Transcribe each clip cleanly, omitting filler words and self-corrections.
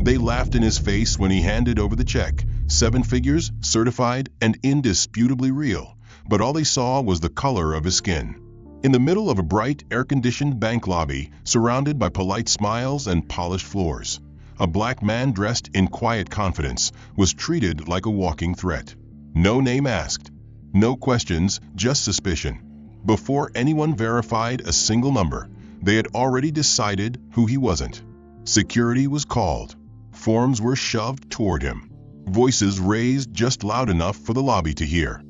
They laughed in his face when he handed over the check. 7 figures, certified, and indisputably real. But all they saw was the color of his skin. In the middle of a bright, air-conditioned bank lobby, surrounded by polite smiles and polished floors, a black man dressed in quiet confidence was treated like a walking threat. No name asked. No questions, just suspicion. Before anyone verified a single number, they had already decided who he wasn't. Security was called. Forms were shoved toward him. Voices raised just loud enough for the lobby to hear.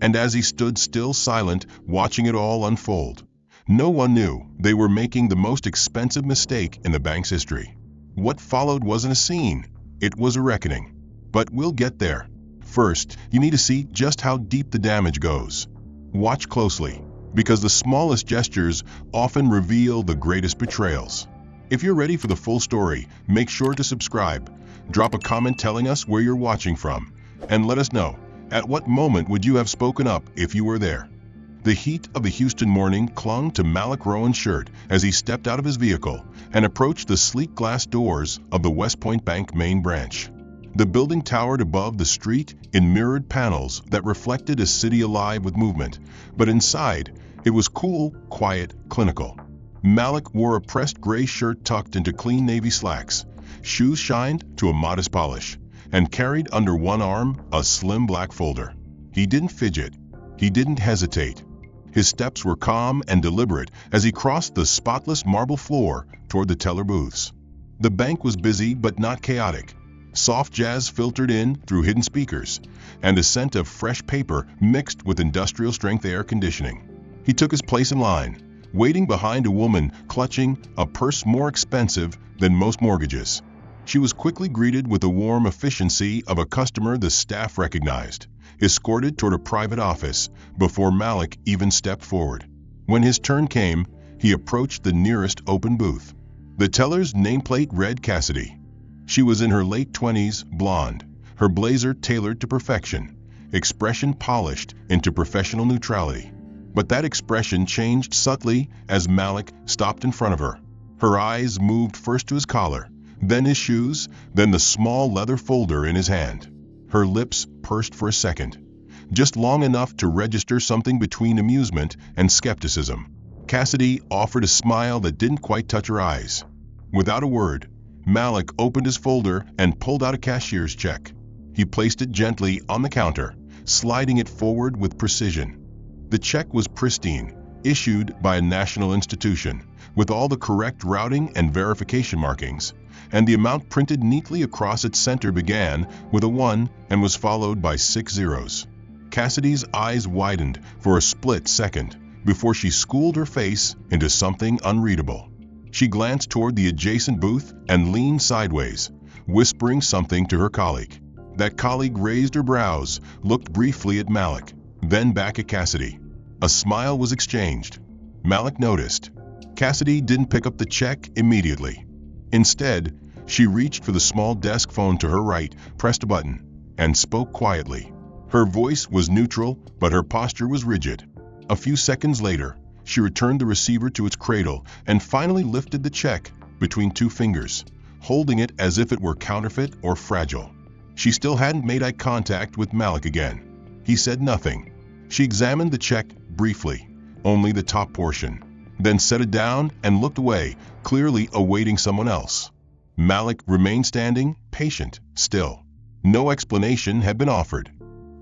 And as he stood still silent, watching it all unfold, no one knew they were making the most expensive mistake in the bank's history. What followed wasn't a scene, it was a reckoning. But we'll get there. First, you need to see just how deep the damage goes. Watch closely, because the smallest gestures often reveal the greatest betrayals. If you're ready for the full story, make sure to subscribe. Drop a comment telling us where you're watching from, and let us know, at what moment would you have spoken up if you were there? The heat of the Houston morning clung to Malik Rowan's shirt as he stepped out of his vehicle and approached the sleek glass doors of the West Point Bank main branch. The building towered above the street in mirrored panels that reflected a city alive with movement, but inside, it was cool, quiet, clinical. Malik wore a pressed gray shirt tucked into clean navy slacks, shoes shined to a modest polish, and carried under one arm a slim black folder. He didn't fidget. He didn't hesitate. His steps were calm and deliberate as he crossed the spotless marble floor toward the teller booths. The bank was busy but not chaotic. Soft jazz filtered in through hidden speakers, and a scent of fresh paper mixed with industrial-strength air conditioning. He took his place in line, waiting behind a woman clutching a purse more expensive than most mortgages. She was quickly greeted with the warm efficiency of a customer the staff recognized, escorted toward a private office before Malik even stepped forward. When his turn came, he approached the nearest open booth. The teller's nameplate read Cassidy. She was in her late 20s, blonde, her blazer tailored to perfection, expression polished into professional neutrality. But that expression changed subtly as Malik stopped in front of her. Her eyes moved first to his collar, then his shoes, then the small leather folder in his hand. Her lips pursed for a second, just long enough to register something between amusement and skepticism. Cassidy offered a smile that didn't quite touch her eyes. Without a word, Malik opened his folder and pulled out a cashier's check. He placed it gently on the counter, sliding it forward with precision. The check was pristine, issued by a national institution, with all the correct routing and verification markings, and the amount printed neatly across its center began with a 1 and was followed by 6 zeros. Cassidy's eyes widened for a split second before she schooled her face into something unreadable. She glanced toward the adjacent booth and leaned sideways, whispering something to her colleague. That colleague raised her brows, looked briefly at Malik, then back at Cassidy. A smile was exchanged. Malik noticed. Cassidy didn't pick up the check immediately. Instead, she reached for the small desk phone to her right, pressed a button, and spoke quietly. Her voice was neutral, but her posture was rigid. A few seconds later, she returned the receiver to its cradle and finally lifted the check between 2 fingers, holding it as if it were counterfeit or fragile. She still hadn't made eye contact with Malik again. He said nothing. She examined the check briefly, only the top portion, then set it down and looked away, clearly awaiting someone else. Malik remained standing, patient, still. No explanation had been offered.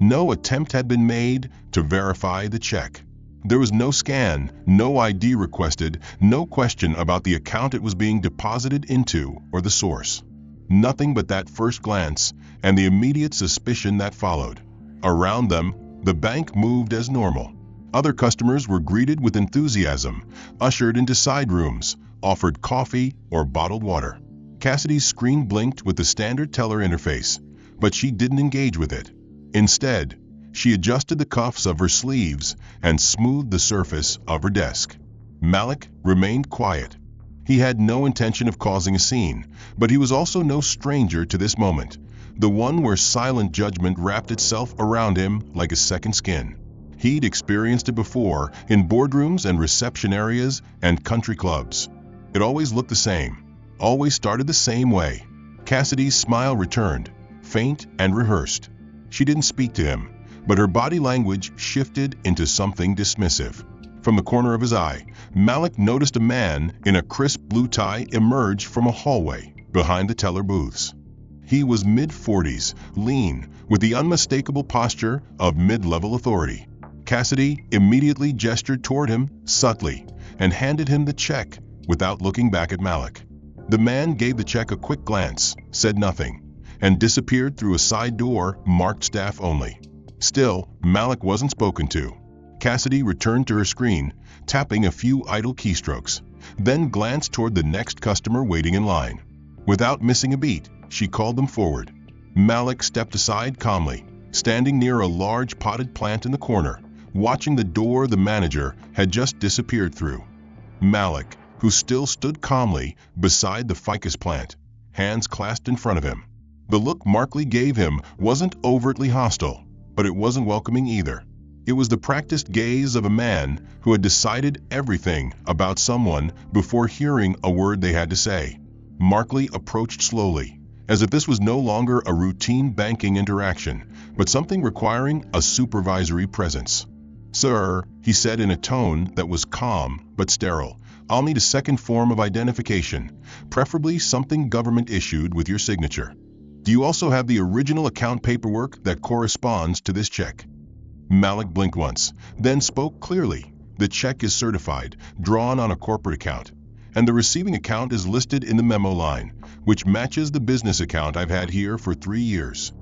No attempt had been made to verify the check. There was no scan, no ID requested, no question about the account it was being deposited into or the source. Nothing but that first glance and the immediate suspicion that followed. Around them, the bank moved as normal. Other customers were greeted with enthusiasm, ushered into side rooms, offered coffee or bottled water. Cassidy's screen blinked with the standard teller interface, but she didn't engage with it. Instead, she adjusted the cuffs of her sleeves and smoothed the surface of her desk. Malik remained quiet. He had no intention of causing a scene, but he was also no stranger to this moment, the one where silent judgment wrapped itself around him like a second skin. He'd experienced it before in boardrooms and reception areas and country clubs. It always looked the same, always started the same way. Cassidy's smile returned, faint and rehearsed. She didn't speak to him, but her body language shifted into something dismissive. From the corner of his eye, Malik noticed a man in a crisp blue tie emerge from a hallway behind the teller booths. He was mid-40s, lean, with the unmistakable posture of mid-level authority. Cassidy immediately gestured toward him subtly and handed him the check without looking back at Malik. The man gave the check a quick glance, said nothing, and disappeared through a side door marked staff only. Still, Malik wasn't spoken to. Cassidy returned to her screen, tapping a few idle keystrokes, then glanced toward the next customer waiting in line. Without missing a beat, she called them forward. Malik stepped aside calmly, standing near a large potted plant in the corner, watching the door the manager had just disappeared through. Malik, who still stood calmly beside the ficus plant, hands clasped in front of him. The look Markley gave him wasn't overtly hostile, but it wasn't welcoming either. It was the practiced gaze of a man who had decided everything about someone before hearing a word they had to say. Markley approached slowly, as if this was no longer a routine banking interaction, but something requiring a supervisory presence. "Sir," he said in a tone that was calm but sterile, "I'll need a second form of identification, preferably something government-issued with your signature. Do you also have the original account paperwork that corresponds to this check?" Malik blinked once, then spoke clearly. "The check is certified, drawn on a corporate account, and the receiving account is listed in the memo line, which matches the business account I've had here for 3 years."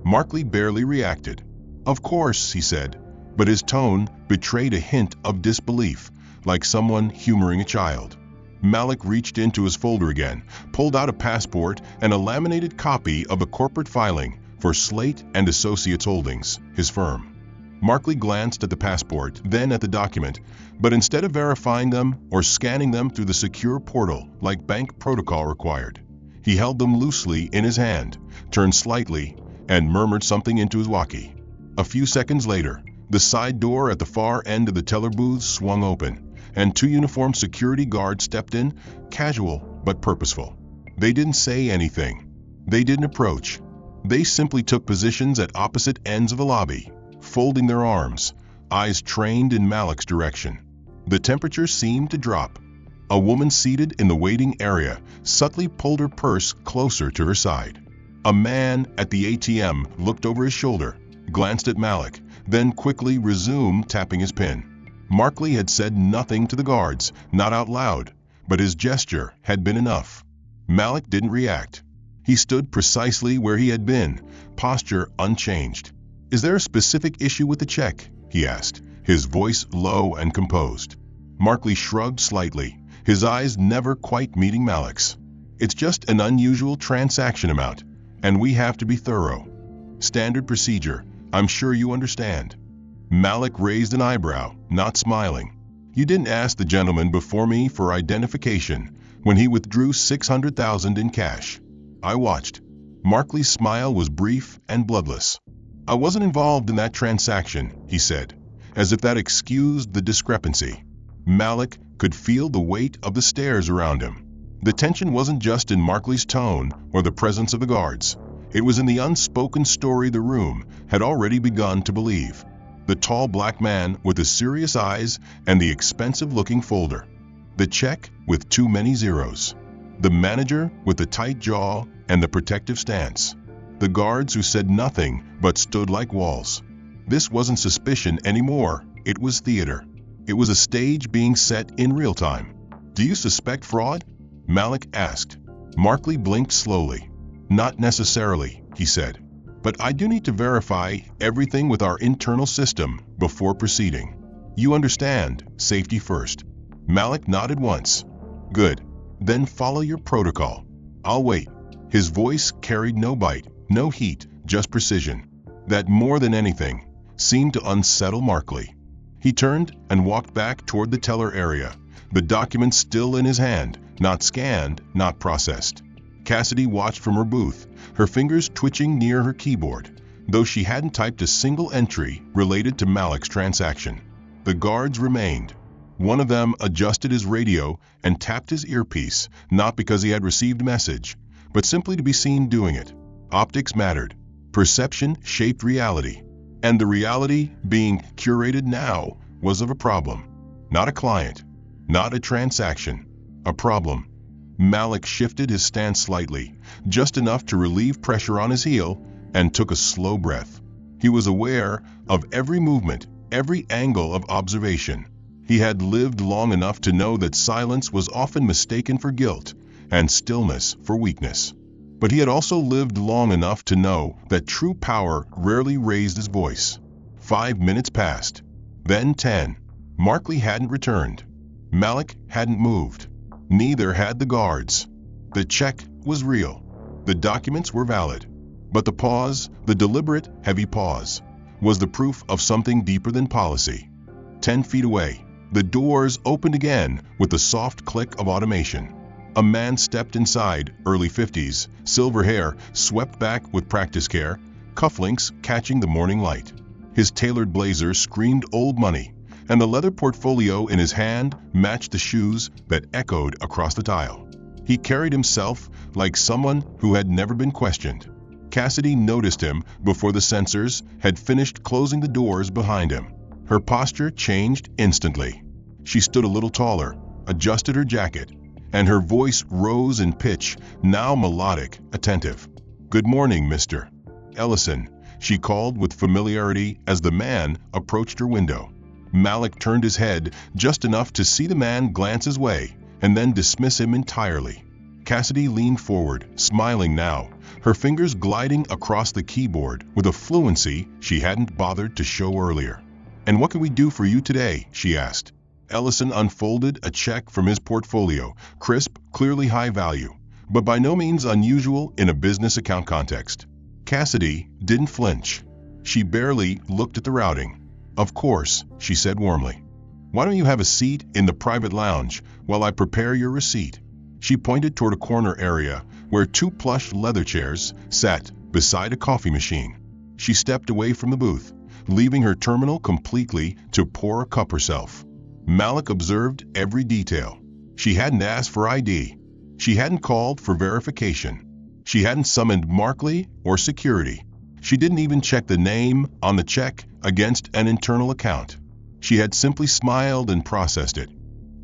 Markley barely reacted. "Of course," he said, but his tone betrayed a hint of disbelief, like someone humoring a child. Malik reached into his folder again, pulled out a passport and a laminated copy of a corporate filing for Slate and Associates Holdings, his firm. Markley glanced at the passport, then at the document, but instead of verifying them or scanning them through the secure portal like bank protocol required, he held them loosely in his hand, turned slightly, and murmured something into his walkie. A few seconds later, the side door at the far end of the teller booth swung open, and 2 uniformed security guards stepped in, casual but purposeful. They didn't say anything. They didn't approach. They simply took positions at opposite ends of the lobby, folding their arms, eyes trained in Malik's direction. The temperature seemed to drop. A woman seated in the waiting area subtly pulled her purse closer to her side. A man at the ATM looked over his shoulder, glanced at Malik, then quickly resumed tapping his pin. Markley had said nothing to the guards, not out loud, but his gesture had been enough. Malik didn't react. He stood precisely where he had been, posture unchanged. "Is there a specific issue with the check?" he asked, his voice low and composed. Markley shrugged slightly, his eyes never quite meeting Malik's. "It's just an unusual transaction amount, and we have to be thorough. Standard procedure, I'm sure you understand." Malik raised an eyebrow, not smiling. "You didn't ask the gentleman before me for identification when he withdrew $600,000 in cash." I watched. Markley's smile was brief and bloodless. "I wasn't involved in that transaction," he said, as if that excused the discrepancy. Malik could feel the weight of the stares around him. The tension wasn't just in Markley's tone or the presence of the guards. It was in the unspoken story the room had already begun to believe. The tall black man with the serious eyes and the expensive-looking folder. The check with too many zeros. The manager with the tight jaw and the protective stance. The guards who said nothing but stood like walls. This wasn't suspicion anymore, it was theater. It was a stage being set in real time. "Do you suspect fraud?" Malik asked. Markley blinked slowly. "Not necessarily," he said. "But I do need to verify everything with our internal system before proceeding. You understand, safety first." Malik nodded once. "Good. Then follow your protocol. I'll wait." His voice carried no bite, no heat, just precision. That, more than anything, seemed to unsettle Markley. He turned and walked back toward the teller area, the document still in his hand, not scanned, not processed. Cassidy watched from her booth, her fingers twitching near her keyboard, though she hadn't typed a single entry related to Malik's transaction. The guards remained. One of them adjusted his radio and tapped his earpiece, not because he had received a message, but simply to be seen doing it. Optics mattered. Perception shaped reality. And the reality being curated now was of a problem. Not a client. Not a transaction. A problem. Malik shifted his stance slightly, just enough to relieve pressure on his heel, and took a slow breath. He was aware of every movement, every angle of observation. He had lived long enough to know that silence was often mistaken for guilt, and stillness for weakness. But he had also lived long enough to know that true power rarely raised his voice. 5 minutes passed. Then 10. Markley hadn't returned. Malik hadn't moved. Neither had the guards. The check was real. The documents were valid. But the pause, the deliberate, heavy pause, was the proof of something deeper than policy. 10 feet away, the doors opened again with the soft click of automation. A man stepped inside, early 50s, silver hair swept back with practice care, cufflinks catching the morning light. His tailored blazer screamed old money, and the leather portfolio in his hand matched the shoes that echoed across the tile. He carried himself like someone who had never been questioned. Cassidy noticed him before the sensors had finished closing the doors behind him. Her posture changed instantly. She stood a little taller, adjusted her jacket, and her voice rose in pitch, now melodic, attentive. "Good morning, Mr. Ellison," she called with familiarity as the man approached her window. Malik turned his head just enough to see the man glance his way and then dismiss him entirely. Cassidy leaned forward, smiling now, her fingers gliding across the keyboard with a fluency she hadn't bothered to show earlier. "And what can we do for you today?" she asked. Ellison unfolded a check from his portfolio, crisp, clearly high value, but by no means unusual in a business account context. Cassidy didn't flinch. She barely looked at the routing. "Of course," she said warmly. "Why don't you have a seat in the private lounge while I prepare your receipt?" She pointed toward a corner area where 2 plush leather chairs sat beside a coffee machine. She stepped away from the booth, leaving her terminal completely to pour a cup herself. Malik observed every detail. She hadn't asked for ID. She hadn't called for verification. She hadn't summoned Markley or security. She didn't even check the name on the check against an internal account. She had simply smiled and processed it.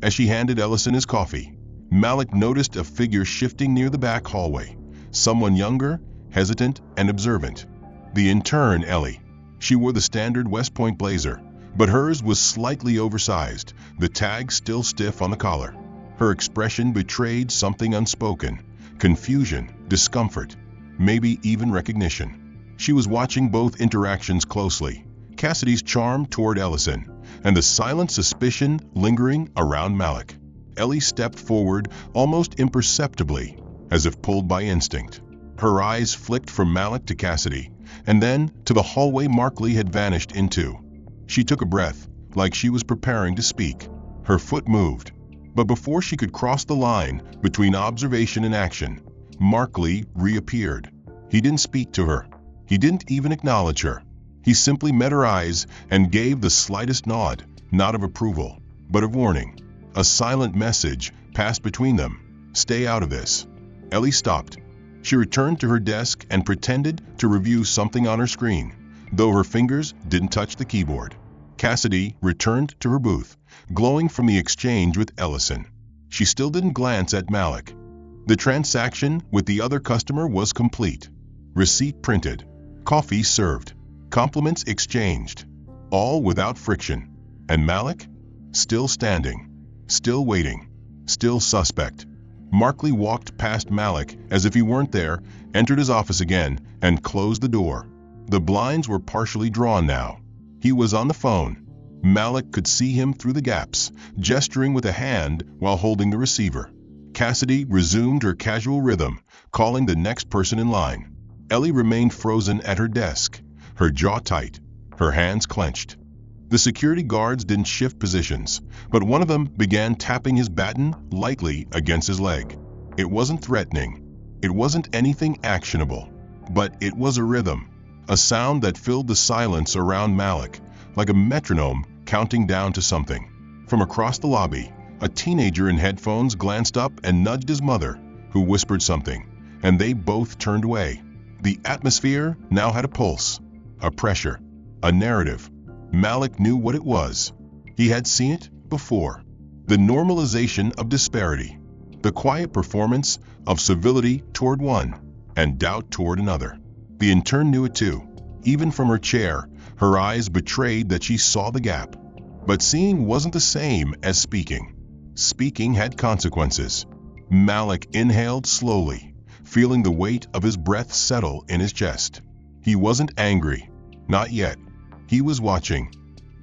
As she handed Ellison his coffee, Malik noticed a figure shifting near the back hallway. Someone younger, hesitant, and observant. The intern, Ellie. She wore the standard West Point blazer, but hers was slightly oversized, the tag still stiff on the collar. Her expression betrayed something unspoken: confusion, discomfort, maybe even recognition. She was watching both interactions closely, Cassidy's charm toward Ellison, and the silent suspicion lingering around Malik. Ellie stepped forward almost imperceptibly, as if pulled by instinct. Her eyes flicked from Malik to Cassidy, and then to the hallway Markley had vanished into. She took a breath, like she was preparing to speak. Her foot moved, but before she could cross the line between observation and action, Markley reappeared. He didn't speak to her. He didn't even acknowledge her. He simply met her eyes and gave the slightest nod, not of approval, but of warning. A silent message passed between them: "Stay out of this." Ellie stopped. She returned to her desk and pretended to review something on her screen, though her fingers didn't touch the keyboard. Cassidy returned to her booth, glowing from the exchange with Ellison. She still didn't glance at Malik. The transaction with the other customer was complete. Receipt printed. Coffee served. Compliments exchanged. All without friction. And Malik? Still standing. Still waiting. Still suspect. Markley walked past Malik as if he weren't there, entered his office again, and closed the door. The blinds were partially drawn now. He was on the phone. Malik could see him through the gaps, gesturing with a hand while holding the receiver. Cassidy resumed her casual rhythm, calling the next person in line. Ellie remained frozen at her desk, her jaw tight, her hands clenched. The security guards didn't shift positions, but one of them began tapping his baton lightly against his leg. It wasn't threatening. It wasn't anything actionable, but it was a rhythm, a sound that filled the silence around Malik, like a metronome counting down to something. From across the lobby, a teenager in headphones glanced up and nudged his mother, who whispered something, and they both turned away. The atmosphere now had a pulse, a pressure, a narrative. Malik knew what it was. He had seen it before. The normalization of disparity, the quiet performance of civility toward one and doubt toward another. The intern knew it too. Even from her chair, her eyes betrayed that she saw the gap. But seeing wasn't the same as speaking. Speaking had consequences. Malik inhaled slowly, feeling the weight of his breath settle in his chest. He wasn't angry. Not yet. He was watching.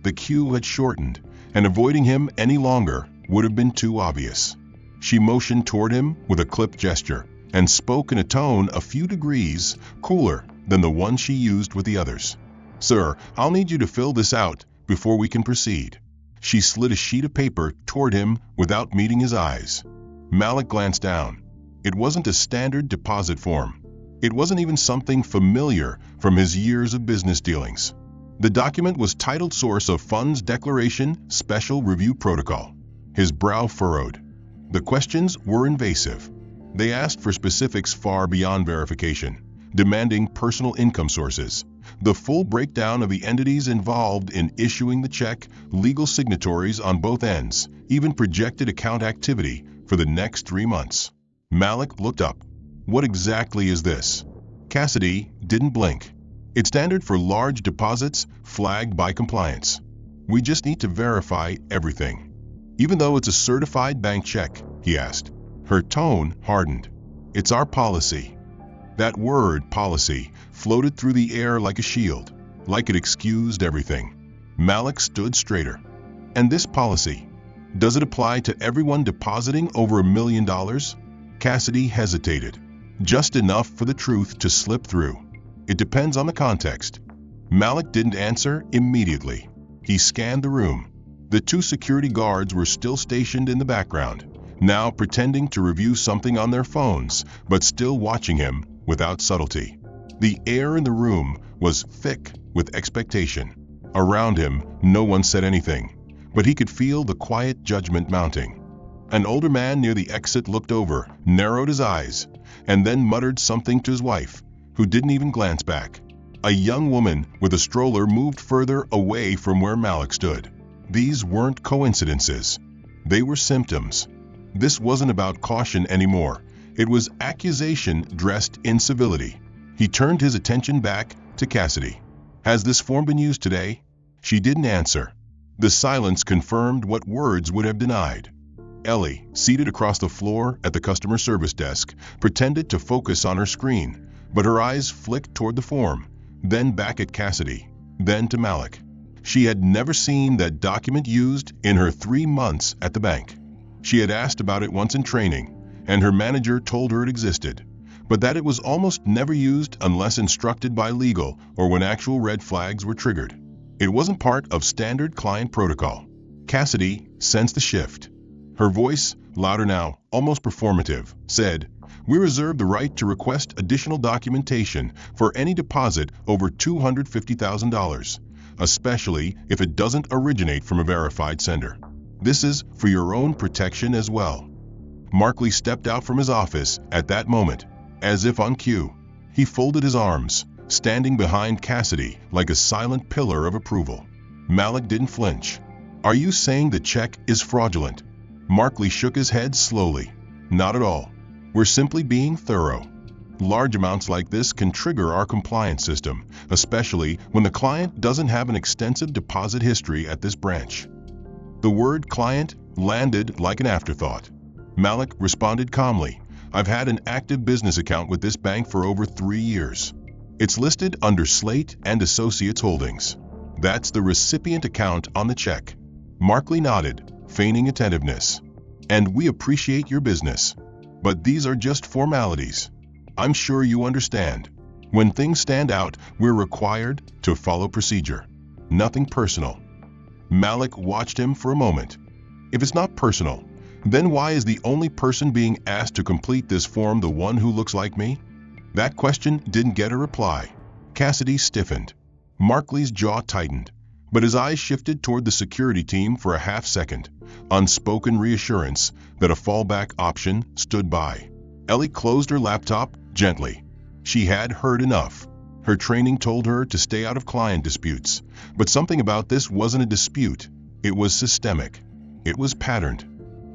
The queue had shortened, and avoiding him any longer would have been too obvious. She motioned toward him with a clipped gesture and spoke in a tone a few degrees cooler than the one she used with the others. "Sir, I'll need you to fill this out before we can proceed." She slid a sheet of paper toward him without meeting his eyes. Malik glanced down. It wasn't a standard deposit form. It wasn't even something familiar from his years of business dealings. The document was titled Source of Funds Declaration Special Review Protocol. His brow furrowed. The questions were invasive. They asked for specifics far beyond verification, demanding personal income sources, the full breakdown of the entities involved in issuing the check, legal signatories on both ends, even projected account activity for the next 3 months. Malik looked up. "What exactly is this?" Cassidy didn't blink. "It's standard for large deposits flagged by compliance. We just need to verify everything." "Even though it's a certified bank check?" he asked. Her tone hardened. "It's our policy." That word, policy, floated through the air like a shield, like it excused everything. Malik stood straighter. "And this policy, does it apply to everyone depositing over $1 million? Cassidy hesitated, just enough for the truth to slip through. "It depends on the context." Malik didn't answer immediately. He scanned the room. The 2 security guards were still stationed in the background, now pretending to review something on their phones, but still watching him without subtlety. The air in the room was thick with expectation. Around him, no one said anything, but he could feel the quiet judgment mounting. An older man near the exit looked over, narrowed his eyes, and then muttered something to his wife, who didn't even glance back. A young woman with a stroller moved further away from where Malik stood. These weren't coincidences. They were symptoms. This wasn't about caution anymore. It was accusation dressed in civility. He turned his attention back to Cassidy. "Has this form been used today?" She didn't answer. The silence confirmed what words would have denied. Ellie, seated across the floor at the customer service desk, pretended to focus on her screen, but her eyes flicked toward the form, then back at Cassidy, then to Malik. She had never seen that document used in her 3 months at the bank. She had asked about it once in training, and her manager told her it existed, but that it was almost never used unless instructed by legal or when actual red flags were triggered. It wasn't part of standard client protocol. Cassidy sensed the shift. Her voice, louder now, almost performative, said, "We reserve the right to request additional documentation for any deposit over $250,000, especially if it doesn't originate from a verified sender. This is for your own protection as well." Markley stepped out from his office at that moment, as if on cue. He folded his arms, standing behind Cassidy like a silent pillar of approval. Malik didn't flinch. "Are you saying the check is fraudulent?" Markley shook his head slowly. "Not at all. We're simply being thorough. Large amounts like this can trigger our compliance system, especially when the client doesn't have an extensive deposit history at this branch." The word client landed like an afterthought. Malik responded calmly, "I've had an active business account with this bank for over 3 years. It's listed under Slate and Associates Holdings. That's the recipient account on the check." Markley nodded, feigning attentiveness. "And we appreciate your business. But these are just formalities. I'm sure you understand. When things stand out, we're required to follow procedure. Nothing personal." Malik watched him for a moment. "If it's not personal, then why is the only person being asked to complete this form the one who looks like me?" That question didn't get a reply. Cassidy stiffened. Markley's jaw tightened, but his eyes shifted toward the security team for a half second, unspoken reassurance that a fallback option stood by. Ellie closed her laptop gently. She had heard enough. Her training told her to stay out of client disputes, but something about this wasn't a dispute. It was systemic. It was patterned.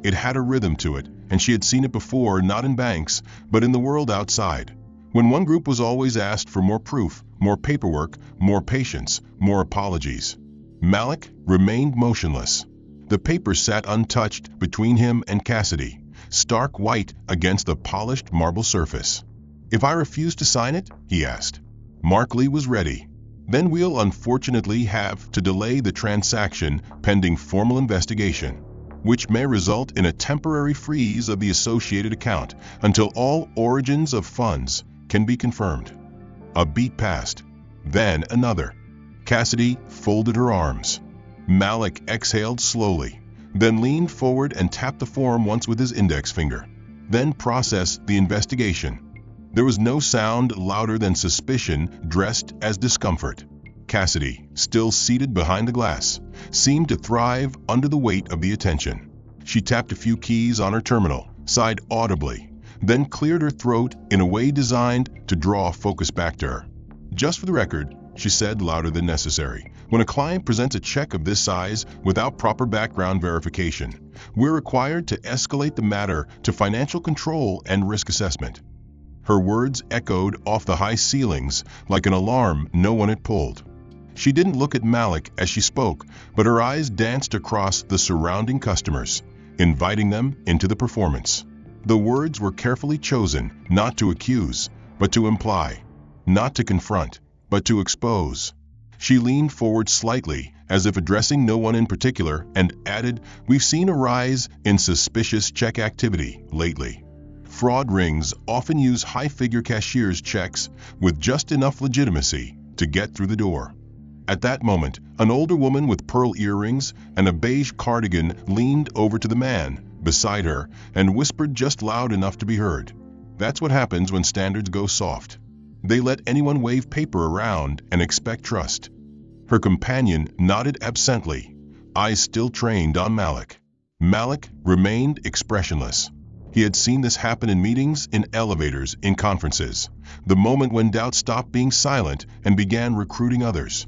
It had a rhythm to it, and she had seen it before, not in banks, but in the world outside. When one group was always asked for more proof, more paperwork, more patience, more apologies. Malik remained motionless. The paper sat untouched between him and Cassidy, stark white against the polished marble surface. "If I refuse to sign it?" he asked. Markley was ready. "Then we'll unfortunately have to delay the transaction pending formal investigation, which may result in a temporary freeze of the associated account until all origins of funds can be confirmed." A beat passed, then another. Cassidy folded her arms. Malik exhaled slowly, then leaned forward and tapped the form once with his index finger. Then processed the investigation. There was no sound louder than suspicion dressed as discomfort. Cassidy, still seated behind the glass, seemed to thrive under the weight of the attention. She tapped a few keys on her terminal, sighed audibly, then cleared her throat in a way designed to draw focus back to her. "Just for the record," she said louder than necessary, "when a client presents a check of this size without proper background verification, we're required to escalate the matter to financial control and risk assessment." Her words echoed off the high ceilings like an alarm no one had pulled. She didn't look at Malik as she spoke, but her eyes danced across the surrounding customers, inviting them into the performance. The words were carefully chosen, not to accuse, but to imply, not to confront, but to expose. She leaned forward slightly, as if addressing no one in particular, and added, "We've seen a rise in suspicious check activity lately. Fraud rings often use high-figure cashier's checks with just enough legitimacy to get through the door." At that moment, an older woman with pearl earrings and a beige cardigan leaned over to the man beside her and whispered just loud enough to be heard. "That's what happens when standards go soft. They let anyone wave paper around and expect trust." Her companion nodded absently, eyes still trained on Malik. Malik remained expressionless. He had seen this happen in meetings, in elevators, in conferences, the moment when doubt stopped being silent and began recruiting others.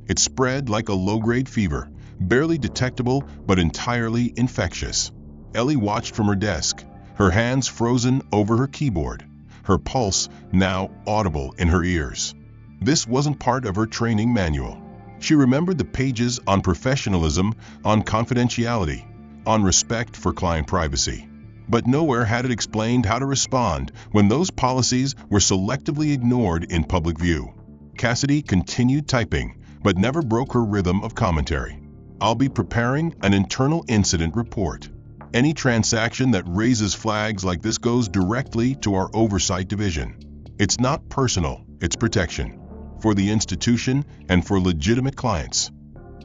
It spread like a low-grade fever, barely detectable but entirely infectious. Ellie watched from her desk, her hands frozen over her keyboard, her pulse now audible in her ears. This wasn't part of her training manual. She remembered the pages on professionalism, on confidentiality, on respect for client privacy. But nowhere had it explained how to respond when those policies were selectively ignored in public view. Cassidy continued typing, but never broke her rhythm of commentary. "I'll be preparing an internal incident report. Any transaction that raises flags like this goes directly to our oversight division. It's not personal, it's protection. For the institution and for legitimate clients."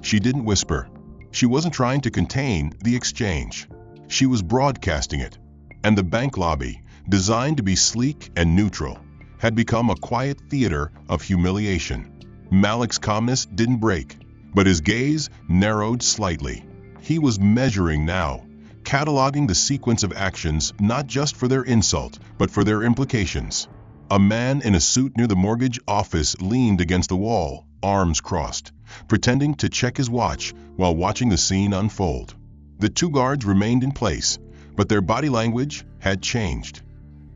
She didn't whisper. She wasn't trying to contain the exchange. She was broadcasting it. And the bank lobby, designed to be sleek and neutral, had become a quiet theater of humiliation. Malik's calmness didn't break, but his gaze narrowed slightly. He was measuring now, cataloging the sequence of actions not just for their insult, but for their implications. A man in a suit near the mortgage office leaned against the wall, arms crossed, pretending to check his watch while watching the scene unfold. The two guards remained in place, but their body language had changed.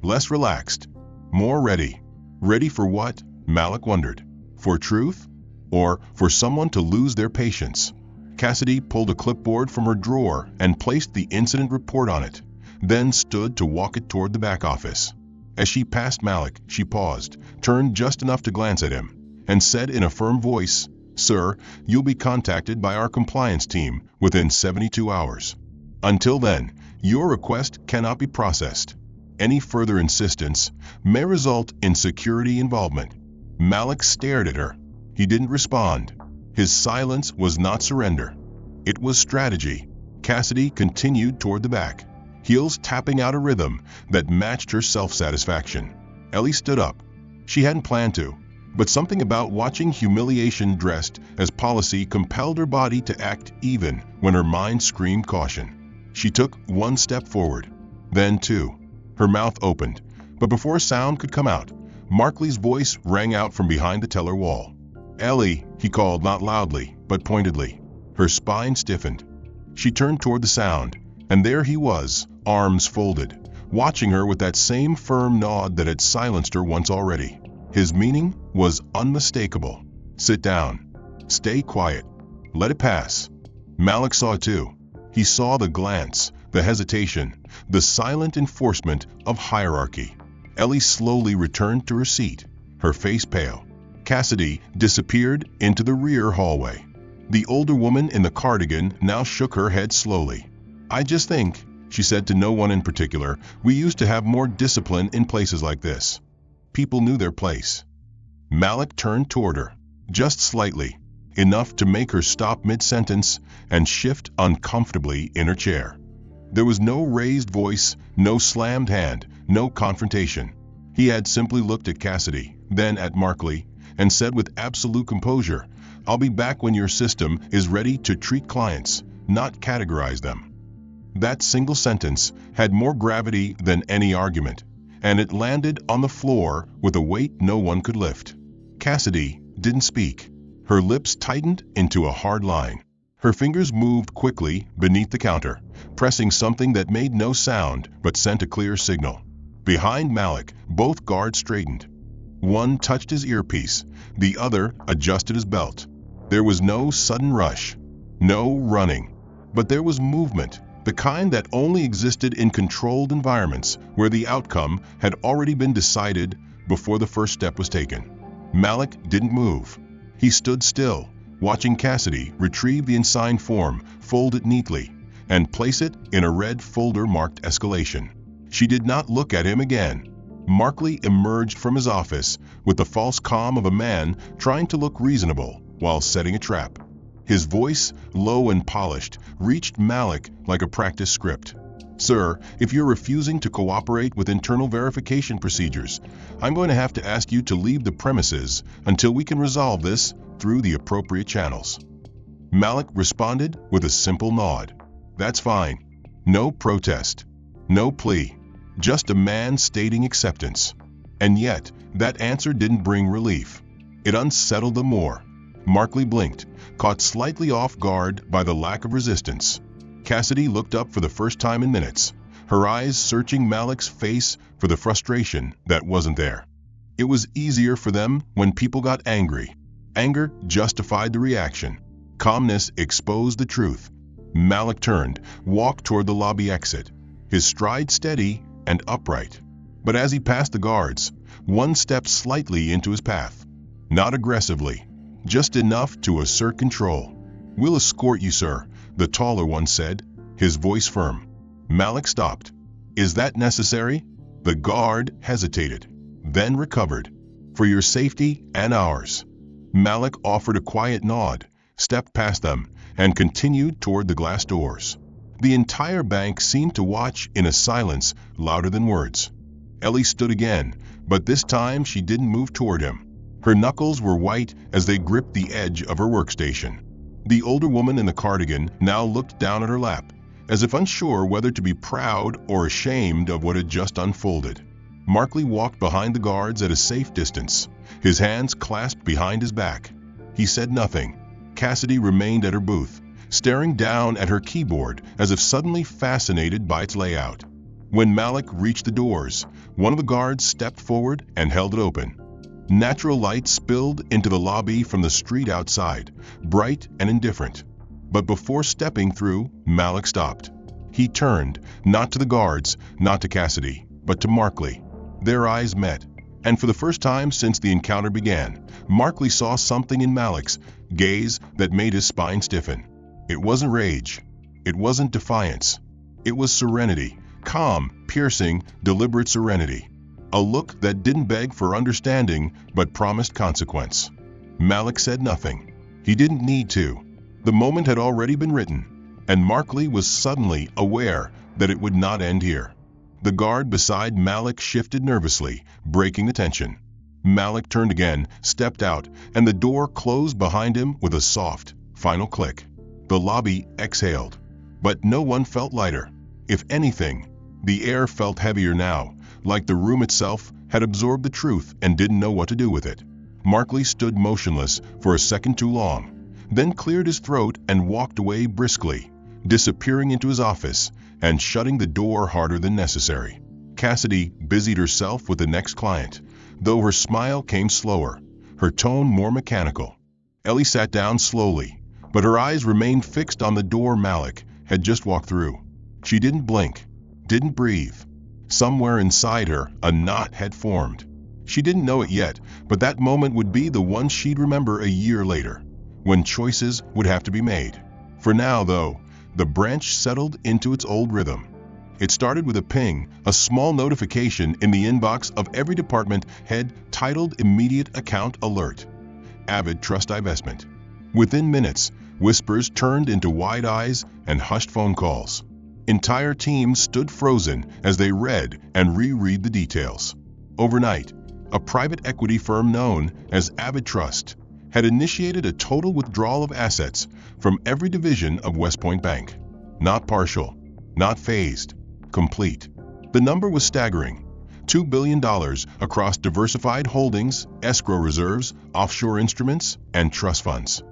Less relaxed, more ready. Ready for what? Malik wondered. For truth? Or for someone to lose their patience? Cassidy pulled a clipboard from her drawer and placed the incident report on it, then stood to walk it toward the back office. As she passed Malik, she paused, turned just enough to glance at him, and said in a firm voice, "Sir, you'll be contacted by our compliance team within 72 hours. Until then, your request cannot be processed. Any further insistence may result in security involvement." Malik stared at her. He didn't respond. His silence was not surrender. It was strategy. Cassidy continued toward the back, heels tapping out a rhythm that matched her self-satisfaction. Ellie stood up. She hadn't planned to, but something about watching humiliation dressed as policy compelled her body to act even when her mind screamed caution. She took one step forward, then two. Her mouth opened, But before a sound could come out, Markley's voice rang out from behind the teller wall. "Ellie," he called, not loudly, but pointedly. Her spine stiffened. She turned toward the sound, and there he was, arms folded, watching her with that same firm nod that had silenced her once already. His meaning was unmistakable. "Sit down. Stay quiet. Let it pass." Malik saw it too. He saw the glance, the hesitation, the silent enforcement of hierarchy. Ellie slowly returned to her seat, her face pale. Cassidy disappeared into the rear hallway. The older woman in the cardigan now shook her head slowly. "I just think," she said to no one in particular, "we used to have more discipline in places like this. People knew their place." Malik turned toward her, just slightly, enough to make her stop mid-sentence and shift uncomfortably in her chair. There was no raised voice, no slammed hand, no confrontation. He had simply looked at Cassidy, then at Markley, and said with absolute composure, "I'll be back when your system is ready to treat clients, not categorize them." That single sentence had more gravity than any argument, and it landed on the floor with a weight no one could lift. Cassidy didn't speak. Her lips tightened into a hard line. Her fingers moved quickly beneath the counter, pressing something that made no sound but sent a clear signal. Behind Malik, both guards straightened. One touched his earpiece, the other adjusted his belt. There was no sudden rush, no running, but there was movement, the kind that only existed in controlled environments where the outcome had already been decided before the first step was taken. Malik didn't move. He stood still, watching Cassidy retrieve the unsigned form, fold it neatly, and place it in a red folder marked escalation. She did not look at him again. Markley emerged from his office with the false calm of a man trying to look reasonable while setting a trap. His voice, low and polished, reached Malik like a practice script. "Sir, if you're refusing to cooperate with internal verification procedures, I'm going to have to ask you to leave the premises until we can resolve this through the appropriate channels." Malik responded with a simple nod. "That's fine." No protest, no plea, just a man stating acceptance. And yet, that answer didn't bring relief. It unsettled them more. Markley blinked, caught slightly off guard by the lack of resistance. Cassidy looked up for the first time in minutes, her eyes searching Malik's face for the frustration that wasn't there. It was easier for them when people got angry. Anger justified the reaction. Calmness exposed the truth. Malik turned, walked toward the lobby exit, his stride steady and upright. But as he passed the guards, one stepped slightly into his path. Not aggressively, just enough to assert control. "We'll escort you, sir," the taller one said, his voice firm. Malik stopped. "Is that necessary?" The guard hesitated, then recovered. "For your safety and ours." Malik offered a quiet nod, stepped past them, and continued toward the glass doors. The entire bank seemed to watch in a silence louder than words. Ellie stood again, but this time she didn't move toward him. Her knuckles were white as they gripped the edge of her workstation. The older woman in the cardigan now looked down at her lap, as if unsure whether to be proud or ashamed of what had just unfolded. Markley walked behind the guards at a safe distance, his hands clasped behind his back. He said nothing. Cassidy remained at her booth, staring down at her keyboard as if suddenly fascinated by its layout. When Malik reached the doors, one of the guards stepped forward and held it open. Natural light spilled into the lobby from the street outside, bright and indifferent. But before stepping through, Malik stopped. He turned, not to the guards, not to Cassidy, but to Markley. Their eyes met, and for the first time since the encounter began, Markley saw something in Malik's gaze that made his spine stiffen. It wasn't rage. It wasn't defiance. It was serenity, calm, piercing, deliberate serenity. A look that didn't beg for understanding but promised consequence. Malik said nothing. He didn't need to. The moment had already been written, and Markley was suddenly aware that it would not end here. The guard beside Malik shifted nervously, breaking the tension. Malik turned again, stepped out, and the door closed behind him with a soft, final click. The lobby exhaled. But no one felt lighter. If anything, the air felt heavier now, like the room itself had absorbed the truth and didn't know what to do with it. Markley stood motionless for a second too long, then cleared his throat and walked away briskly, disappearing into his office and shutting the door harder than necessary. Cassidy busied herself with the next client, though her smile came slower, her tone more mechanical. Ellie sat down slowly, but her eyes remained fixed on the door Malik had just walked through. She didn't blink, didn't breathe. Somewhere inside her, a knot had formed. She didn't know it yet, but that moment would be the one she'd remember a year later, when choices would have to be made. For now, though, the branch settled into its old rhythm. It started with a ping, a small notification in the inbox of every department head titled Immediate Account Alert. Avid Trust Divestment. Within minutes, whispers turned into wide eyes and hushed phone calls. Entire teams stood frozen as they read and reread the details. Overnight, a private equity firm known as Avid Trust had initiated a total withdrawal of assets from every division of West Point Bank. Not partial, not phased, complete. The number was staggering. $2 billion across diversified holdings, escrow reserves, offshore instruments, and trust funds.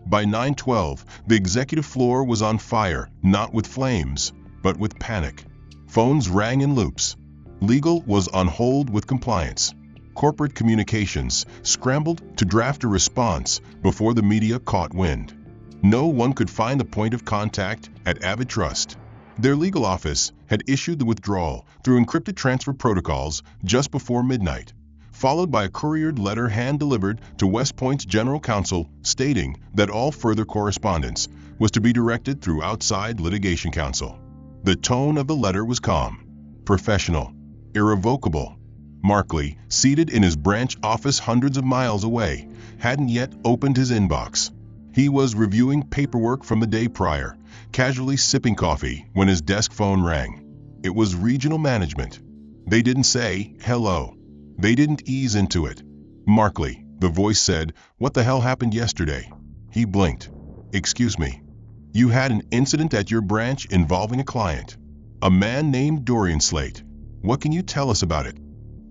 By 9/12, the executive floor was on fire, not with flames, but with panic. Phones rang in loops. Legal was on hold with compliance. Corporate communications scrambled to draft a response before the media caught wind. No one could find the point of contact at Avid Trust. Their legal office had issued the withdrawal through encrypted transfer protocols just before midnight, followed by a couriered letter hand-delivered to West Point's general counsel stating that all further correspondence was to be directed through outside litigation counsel. The tone of the letter was calm, professional, irrevocable. Markley, seated in his branch office hundreds of miles away, hadn't yet opened his inbox. He was reviewing paperwork from the day prior, casually sipping coffee when his desk phone rang. It was regional management. They didn't say hello. They didn't ease into it. Markley, the voice said, "What the hell happened yesterday?" He blinked. "Excuse me. You had an incident at your branch involving a client. A man named Dorian Slate. What can you tell us about it?"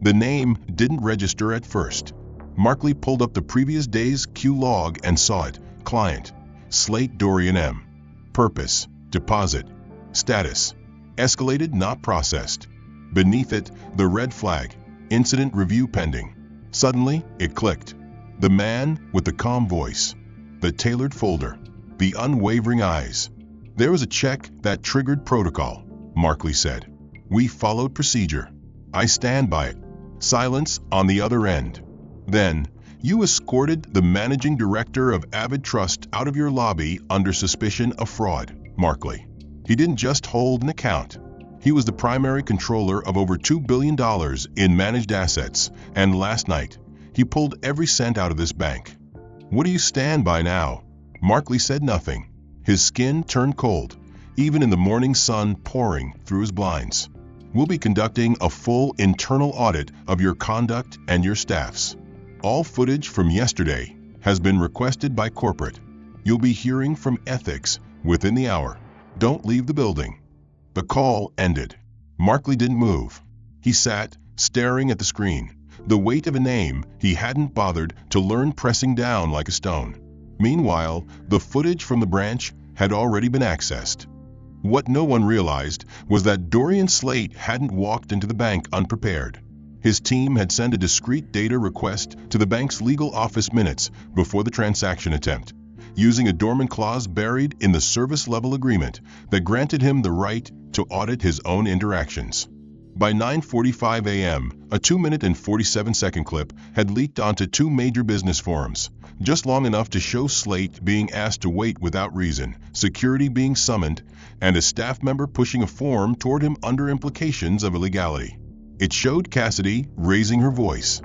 The name didn't register at first. Markley pulled up the previous day's Q log and saw it. Client, Slate Dorian M. Purpose, deposit. Status, escalated not processed. Beneath it, the red flag, incident review pending. Suddenly, it clicked. The man with the calm voice, the tailored folder, the unwavering eyes. There was a check that triggered protocol, Markley said. We followed procedure. I stand by it. Silence on the other end. Then, you escorted the managing director of Avid Trust out of your lobby under suspicion of fraud, Markley. He didn't just hold an account. He was the primary controller of over $2 billion in managed assets, and last night, he pulled every cent out of this bank. What do you stand by now? Markley said nothing. His skin turned cold, even in the morning sun pouring through his blinds. We'll be conducting a full internal audit of your conduct and your staff's. All footage from yesterday has been requested by corporate. You'll be hearing from ethics within the hour. Don't leave the building. The call ended. Markley didn't move. He sat, staring at the screen, the weight of a name he hadn't bothered to learn pressing down like a stone. Meanwhile, the footage from the branch had already been accessed. What no one realized was that Dorian Slate hadn't walked into the bank unprepared. His team had sent a discreet data request to the bank's legal office minutes before the transaction attempt, using a dormant clause buried in the service-level agreement that granted him the right to audit his own interactions. By 9:45 a.m., a 2-minute and 47-second clip had leaked onto 2 major business forums, just long enough to show Slate being asked to wait without reason, security being summoned, and a staff member pushing a form toward him under implications of illegality. It showed Cassidy raising her voice.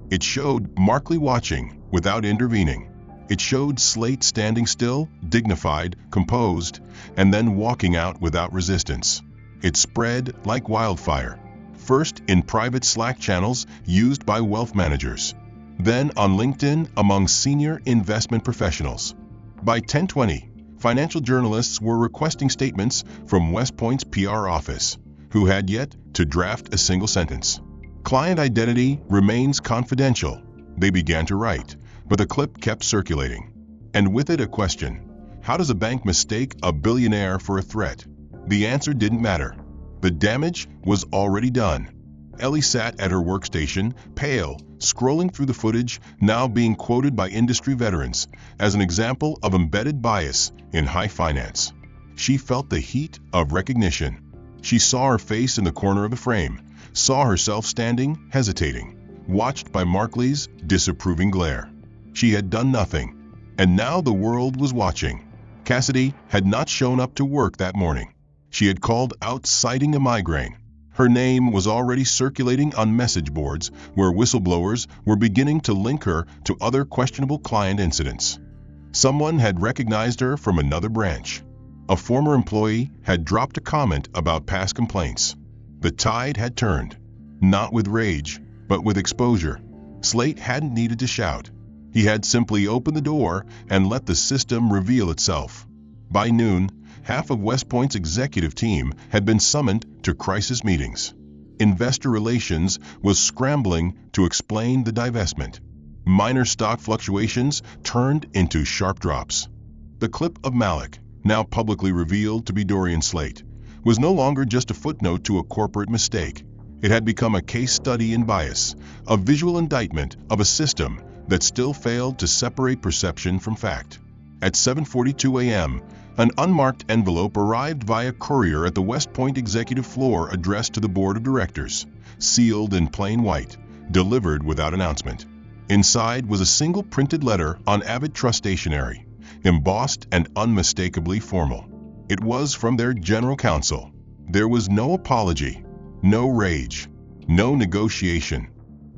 It showed Markley watching without intervening. It showed Slate standing still, dignified, composed, and then walking out without resistance. It spread like wildfire, first in private Slack channels used by wealth managers, then on LinkedIn among senior investment professionals. By 10:20, financial journalists were requesting statements from West Point's PR office, who had yet to draft a single sentence. Client identity remains confidential, they began to write, but the clip kept circulating. And with it a question. How does a bank mistake a billionaire for a threat? The answer didn't matter. The damage was already done. Ellie sat at her workstation, pale, scrolling through the footage now being quoted by industry veterans as an example of embedded bias in high finance. She felt the heat of recognition. She saw her face in the corner of the frame, saw herself standing, hesitating, watched by Markley's disapproving glare. She had done nothing, and now the world was watching. Cassidy had not shown up to work that morning. She had called out citing a migraine. Her name was already circulating on message boards where whistleblowers were beginning to link her to other questionable client incidents. Someone had recognized her from another branch. A former employee had dropped a comment about past complaints. The tide had turned, not with rage, but with exposure. Slate hadn't needed to shout. He had simply opened the door and let the system reveal itself. By noon, half of West Point's executive team had been summoned to crisis meetings. Investor relations was scrambling to explain the divestment. Minor stock fluctuations turned into sharp drops. The clip of Malik, now publicly revealed to be Dorian Slate, was no longer just a footnote to a corporate mistake. It had become a case study in bias, a visual indictment of a system that still failed to separate perception from fact. At 7:42 a.m., an unmarked envelope arrived via courier at the West Point executive floor addressed to the board of directors, sealed in plain white, delivered without announcement. Inside was a single printed letter on Avid Trust stationery, embossed and unmistakably formal. It was from their general counsel. There was no apology, no rage, no negotiation.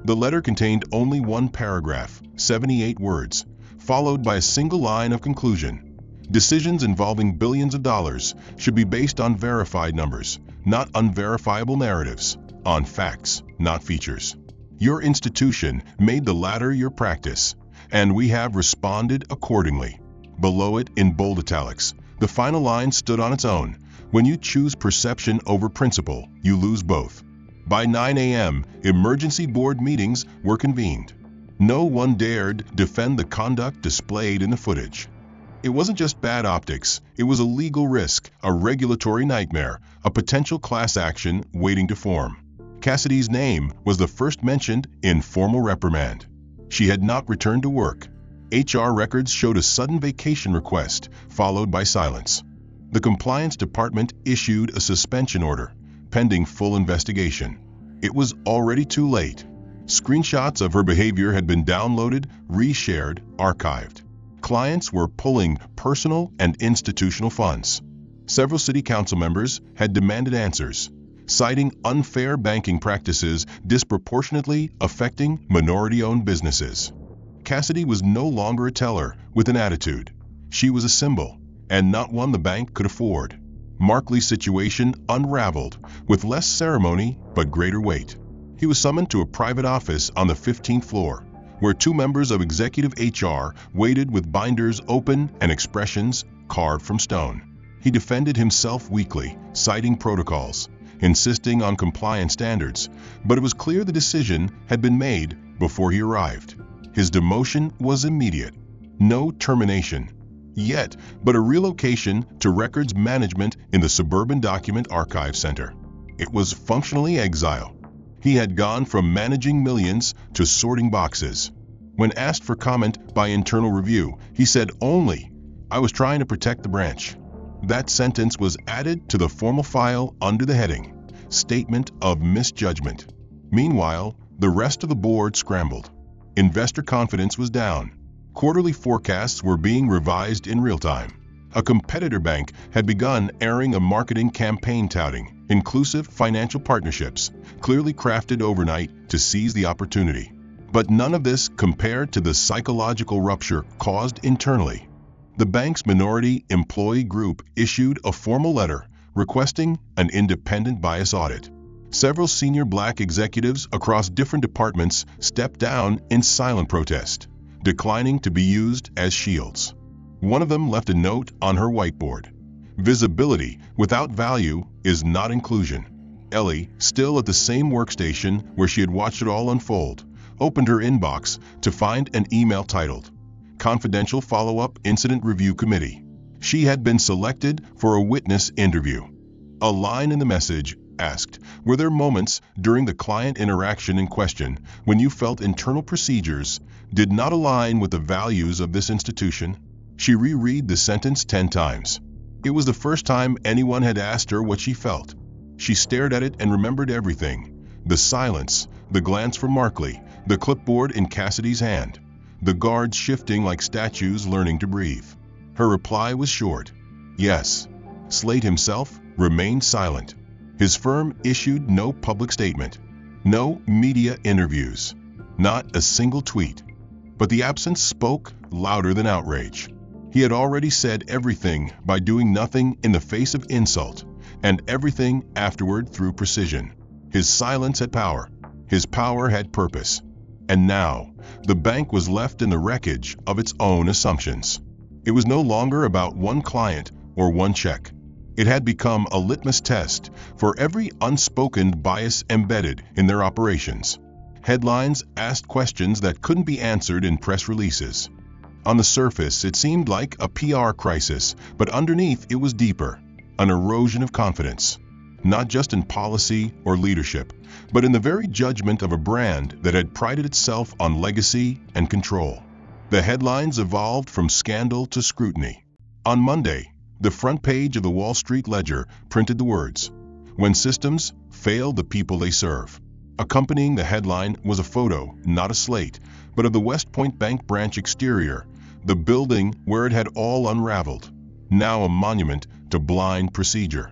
The letter contained only one paragraph, 78 words, followed by a single line of conclusion. Decisions involving billions of dollars should be based on verified numbers, not unverifiable narratives, on facts, not features. Your institution made the latter your practice, and we have responded accordingly. Below it, in bold italics, the final line stood on its own. When you choose perception over principle, you lose both. By 9 a.m., emergency board meetings were convened. No one dared defend the conduct displayed in the footage. It wasn't just bad optics, it was a legal risk, a regulatory nightmare, a potential class action waiting to form. Cassidy's name was the first mentioned in formal reprimand. She had not returned to work. HR records showed a sudden vacation request, followed by silence. The compliance department issued a suspension order, pending full investigation. It was already too late. Screenshots of her behavior had been downloaded, reshared, archived. Clients were pulling personal and institutional funds. Several city council members had demanded answers, citing unfair banking practices disproportionately affecting minority-owned businesses. Cassidy was no longer a teller with an attitude. She was a symbol, and not one the bank could afford. Markley's situation unraveled with less ceremony but greater weight. He was summoned to a private office on the 15th floor, where two members of executive HR waited with binders open and expressions carved from stone. He defended himself weakly, citing protocols, insisting on compliance standards, but it was clear the decision had been made before he arrived. His demotion was immediate. No termination yet, but a relocation to records management in the Suburban Document Archive Center. It was functionally exile. He had gone from managing millions to sorting boxes. When asked for comment by internal review, he said only, "I was trying to protect the branch." That sentence was added to the formal file under the heading, Statement of Misjudgment. Meanwhile, the rest of the board scrambled. Investor confidence was down. Quarterly forecasts were being revised in real time. A competitor bank had begun airing a marketing campaign touting inclusive financial partnerships, clearly crafted overnight to seize the opportunity. But none of this compared to the psychological rupture caused internally. The bank's minority employee group issued a formal letter requesting an independent bias audit. Several senior black executives across different departments stepped down in silent protest, declining to be used as shields. One of them left a note on her whiteboard. Visibility without value is not inclusion. Ellie, still at the same workstation where she had watched it all unfold, opened her inbox to find an email titled, "Confidential Follow-Up Incident Review Committee." She had been selected for a witness interview. A line in the message asked, "Were there moments during the client interaction in question when you felt internal procedures did not align with the values of this institution?" She reread the sentence 10 times. It was the first time anyone had asked her what she felt. She stared at it and remembered everything. The silence, the glance from Markley, the clipboard in Cassidy's hand, the guards shifting like statues learning to breathe. Her reply was short. Yes. Slate himself remained silent. His firm issued no public statement, no media interviews, not a single tweet. But the absence spoke louder than outrage. He had already said everything by doing nothing in the face of insult, and everything afterward through precision. His silence had power. His power had purpose. And now, the bank was left in the wreckage of its own assumptions. It was no longer about one client or one check. It had become a litmus test for every unspoken bias embedded in their operations. Headlines asked questions that couldn't be answered in press releases. On the surface, it seemed like a PR crisis, but underneath it was deeper, an erosion of confidence. Not just in policy or leadership, but in the very judgment of a brand that had prided itself on legacy and control. The headlines evolved from scandal to scrutiny. On Monday, the front page of the Wall Street Ledger printed the words, "When systems fail the people they serve." Accompanying the headline was a photo, not a slate, but of the West Point Bank branch exterior, the building where it had all unraveled, now a monument to blind procedure.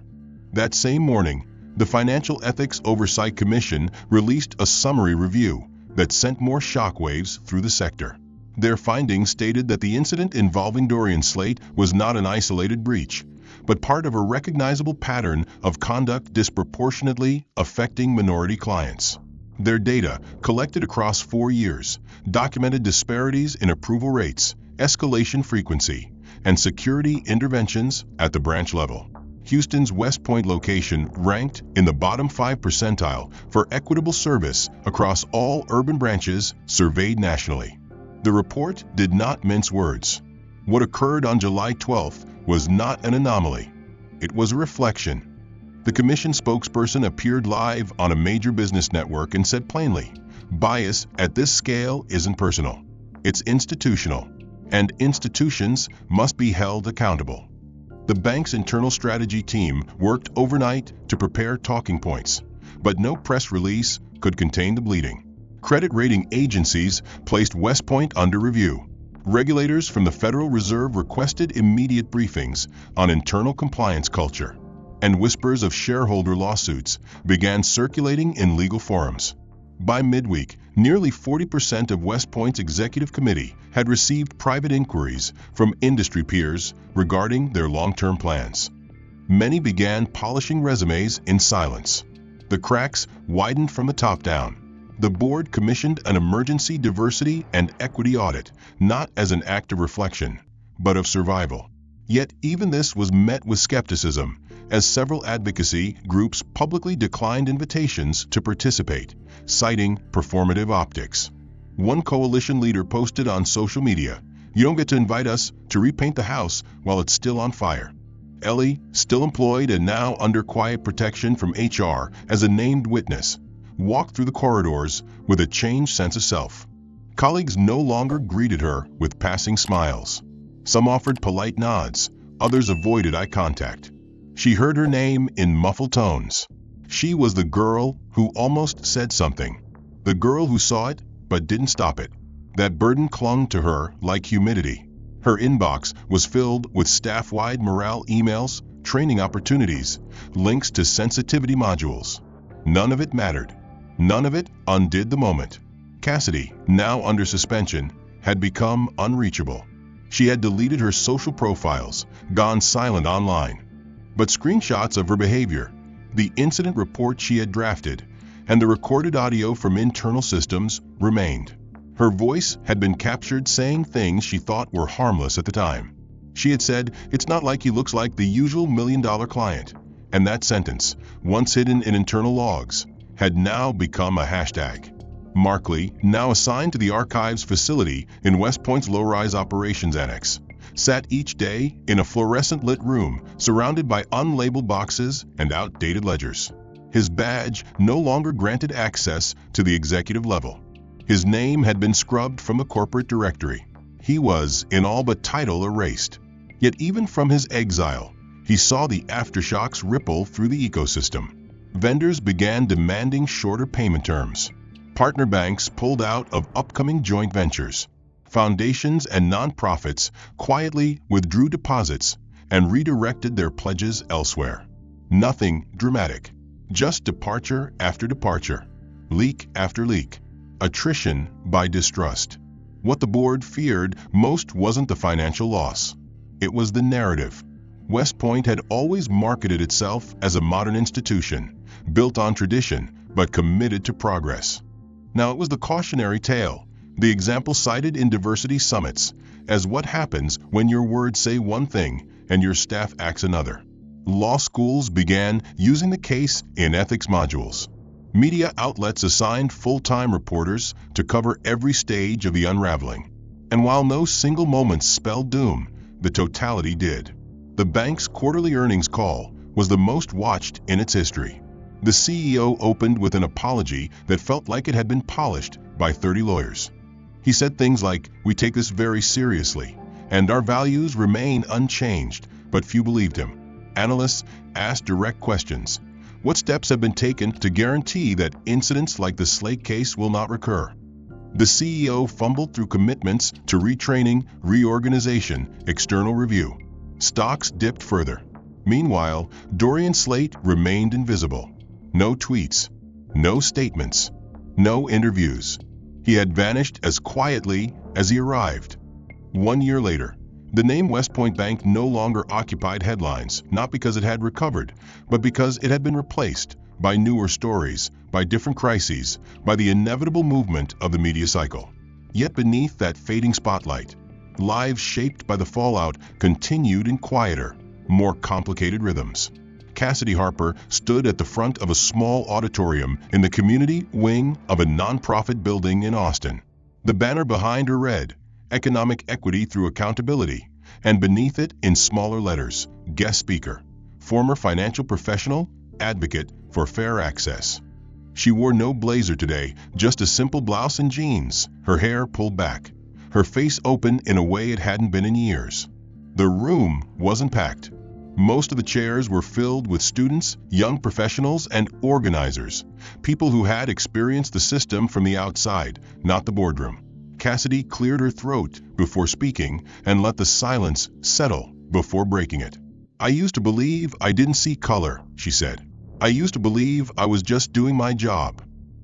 That same morning, the Financial Ethics Oversight Commission released a summary review that sent more shockwaves through the sector. Their findings stated that the incident involving Dorian Slate was not an isolated breach, but part of a recognizable pattern of conduct disproportionately affecting minority clients. Their data, collected across 4 years, documented disparities in approval rates, escalation frequency, and security interventions at the branch level. Houston's West Point location ranked in the bottom 5 percentile for equitable service across all urban branches surveyed nationally. The report did not mince words. What occurred on July 12th was not an anomaly. It was a reflection. The commission spokesperson appeared live on a major business network and said plainly, "Bias at this scale isn't personal. It's institutional, and institutions must be held accountable." The bank's internal strategy team worked overnight to prepare talking points, but no press release could contain the bleeding. Credit rating agencies placed West Point under review. Regulators from the Federal Reserve requested immediate briefings on internal compliance culture, and whispers of shareholder lawsuits began circulating in legal forums. By midweek, nearly 40% of West Point's executive committee had received private inquiries from industry peers regarding their long-term plans. Many began polishing resumes in silence. The cracks widened from the top down. The board commissioned an emergency diversity and equity audit, not as an act of reflection, but of survival. Yet even this was met with skepticism, as several advocacy groups publicly declined invitations to participate, citing performative optics. One coalition leader posted on social media, "You don't get to invite us to repaint the house while it's still on fire." Ellie, still employed and now under quiet protection from HR as a named witness, walked through the corridors with a changed sense of self. Colleagues no longer greeted her with passing smiles. Some offered polite nods, others avoided eye contact. She heard her name in muffled tones. She was the girl who almost said something. The girl who saw it but didn't stop it. That burden clung to her like humidity. Her inbox was filled with staff-wide morale emails, training opportunities, links to sensitivity modules. None of it mattered. None of it undid the moment. Cassidy, now under suspension, had become unreachable. She had deleted her social profiles, gone silent online. But screenshots of her behavior, the incident report she had drafted, and the recorded audio from internal systems remained. Her voice had been captured saying things she thought were harmless at the time. She had said, "It's not like he looks like the usual $1 million client. And that sentence, once hidden in internal logs, had now become a hashtag. Markley, now assigned to the archives facility in West Point's low-rise operations annex, sat each day in a fluorescent-lit room surrounded by unlabeled boxes and outdated ledgers. His badge no longer granted access to the executive level. His name had been scrubbed from the corporate directory. He was, in all but title, erased. Yet even from his exile, he saw the aftershocks ripple through the ecosystem. Vendors began demanding shorter payment terms. Partner banks pulled out of upcoming joint ventures. Foundations and nonprofits quietly withdrew deposits and redirected their pledges elsewhere. Nothing dramatic, just departure after departure, leak after leak, attrition by distrust. What the board feared most wasn't the financial loss. It was the narrative. West Point had always marketed itself as a modern institution, built on tradition, but committed to progress. Now it was the cautionary tale, the example cited in diversity summits, as what happens when your words say one thing and your staff acts another. Law schools began using the case in ethics modules. Media outlets assigned full-time reporters to cover every stage of the unraveling. And while no single moment spelled doom, the totality did. The bank's quarterly earnings call was the most watched in its history. The CEO opened with an apology that felt like it had been polished by 30 lawyers. He said things like, "We take this very seriously, and our values remain unchanged," but few believed him. Analysts asked direct questions. What steps have been taken to guarantee that incidents like the Slate case will not recur? The CEO fumbled through commitments to retraining, reorganization, external review. Stocks dipped further. Meanwhile, Dorian Slate remained invisible. No tweets, no statements, no interviews. He had vanished as quietly as he arrived. 1 year later, the name West Point Bank no longer occupied headlines, not because it had recovered, but because it had been replaced by newer stories, by different crises, by the inevitable movement of the media cycle. Yet beneath that fading spotlight, lives shaped by the fallout continued in quieter, more complicated rhythms. Cassidy Harper stood at the front of a small auditorium in the community wing of a nonprofit building in Austin. The banner behind her read, "Economic Equity Through Accountability," and beneath it, in smaller letters, "Guest Speaker, Former Financial Professional, Advocate for Fair Access." She wore no blazer today, just a simple blouse and jeans, her hair pulled back, her face open in a way it hadn't been in years. The room wasn't packed. Most of the chairs were filled with students, young professionals, and organizers, people who had experienced the system from the outside, not the boardroom. Cassidy cleared her throat before speaking and let the silence settle before breaking it. "I used to believe I didn't see color," she said. "I used to believe I was just doing my job.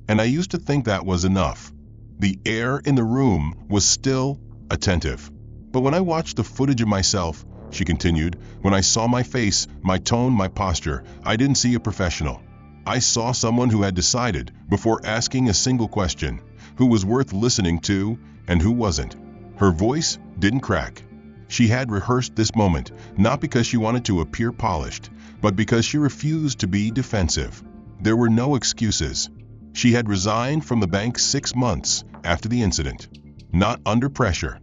And I used to think that was enough." The air in the room was still, attentive. "But when I watched the footage of myself," she continued, "when I saw my face, my tone, my posture, I didn't see a professional. I saw someone who had decided, before asking a single question, who was worth listening to and who wasn't." Her voice didn't crack. She had rehearsed this moment, not because she wanted to appear polished, but because she refused to be defensive. There were no excuses. She had resigned from the bank 6 months after the incident. Not under pressure.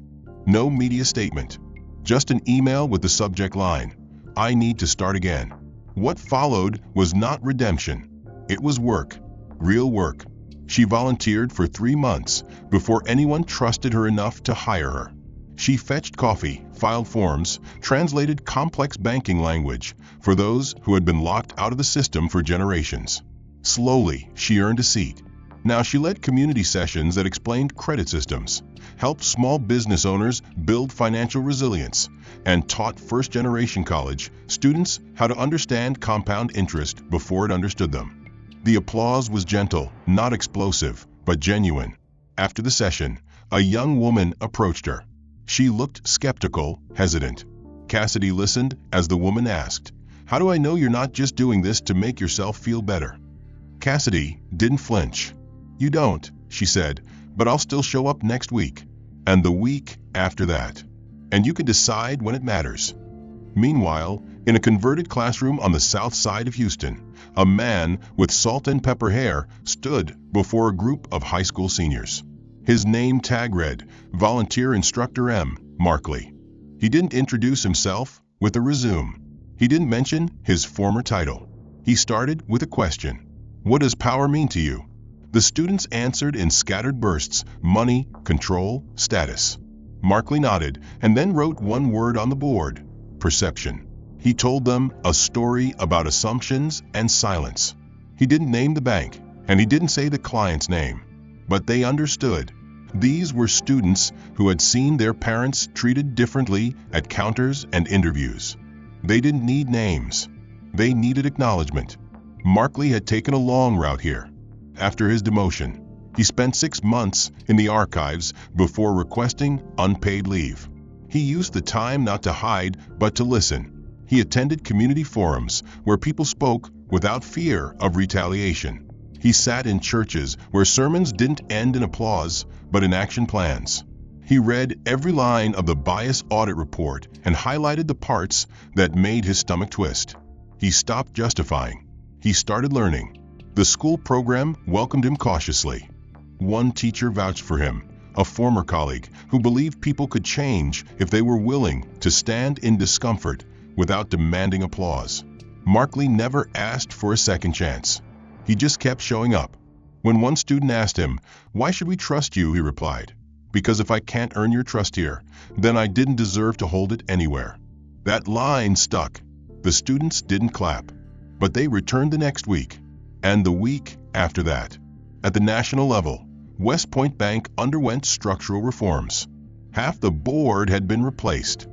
No media statement. Just an email with the subject line, "I need to start again." What followed was not redemption. It was work. Real work. She volunteered for 3 months before anyone trusted her enough to hire her. She fetched coffee, filed forms, translated complex banking language for those who had been locked out of the system for generations. Slowly, she earned a seat. Now she led community sessions that explained credit systems, helped small business owners build financial resilience, and taught first-generation college students how to understand compound interest before it understood them. The applause was gentle, not explosive, but genuine. After the session, a young woman approached her. She looked skeptical, hesitant. Cassidy listened as the woman asked, "How do I know you're not just doing this to make yourself feel better?" Cassidy didn't flinch. "You don't," she said, "but I'll still show up next week, and the week after that. And you can decide when it matters." Meanwhile, in a converted classroom on the south side of Houston, a man with salt and pepper hair stood before a group of high school seniors. His name tag read, Volunteer Instructor M. Markley. He didn't introduce himself with a resume. He didn't mention his former title. He started with a question. What does power mean to you? The students answered in scattered bursts, money, control, status. Markley nodded and then wrote one word on the board, perception. He told them a story about assumptions and silence. He didn't name the bank, and he didn't say the client's name. But they understood. These were students who had seen their parents treated differently at counters and interviews. They didn't need names. They needed acknowledgement. Markley had taken a long route here. After his demotion, he spent 6 months in the archives before requesting unpaid leave. He used the time not to hide, but to listen. He attended community forums where people spoke without fear of retaliation. He sat in churches where sermons didn't end in applause, but in action plans. He read every line of the bias audit report and highlighted the parts that made his stomach twist. He stopped justifying. He started learning. The school program welcomed him cautiously. One teacher vouched for him, a former colleague who believed people could change if they were willing to stand in discomfort without demanding applause. Markley never asked for a second chance. He just kept showing up. When one student asked him, "Why should we trust you?" he replied, "Because if I can't earn your trust here, then I didn't deserve to hold it anywhere." That line stuck. The students didn't clap, but they returned the next week, and the week after that. At the national level, West Point Bank underwent structural reforms. Half the board had been replaced.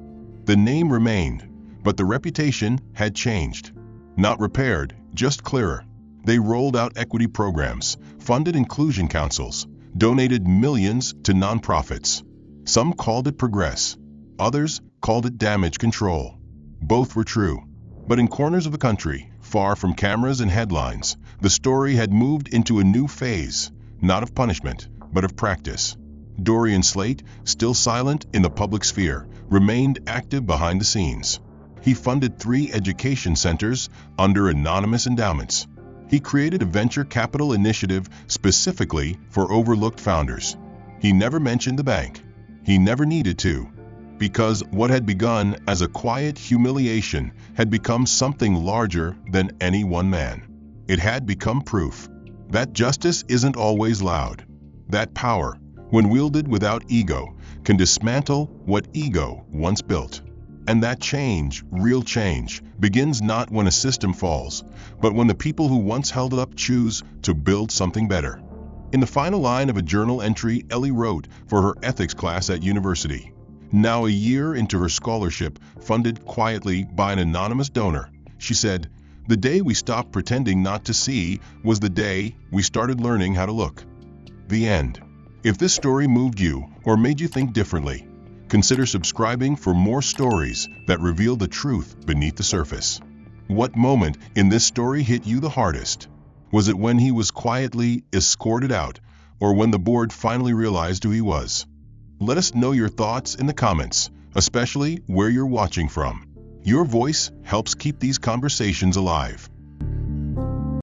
The name remained, but the reputation had changed. Not repaired, just clearer. They rolled out equity programs, funded inclusion councils, donated millions to nonprofits. Some called it progress. Others called it damage control. Both were true. But in corners of the country, far from cameras and headlines, the story had moved into a new phase, not of punishment, but of practice. Dorian Slate, still silent in the public sphere, remained active behind the scenes. He funded 3 education centers under anonymous endowments. He created a venture capital initiative specifically for overlooked founders. He never mentioned the bank. He never needed to, because what had begun as a quiet humiliation had become something larger than any one man. It had become proof that justice isn't always loud. That power, when wielded without ego, can dismantle what ego once built. And that change, real change, begins not when a system falls, but when the people who once held it up choose to build something better. In the final line of a journal entry Ellie wrote for her ethics class at university, now a year into her scholarship, funded quietly by an anonymous donor, she said, "The day we stopped pretending not to see was the day we started learning how to look." The end. If this story moved you or made you think differently, consider subscribing for more stories that reveal the truth beneath the surface. What moment in this story hit you the hardest? Was it when he was quietly escorted out, or when the board finally realized who he was? Let us know your thoughts in the comments, especially where you're watching from. Your voice helps keep these conversations alive.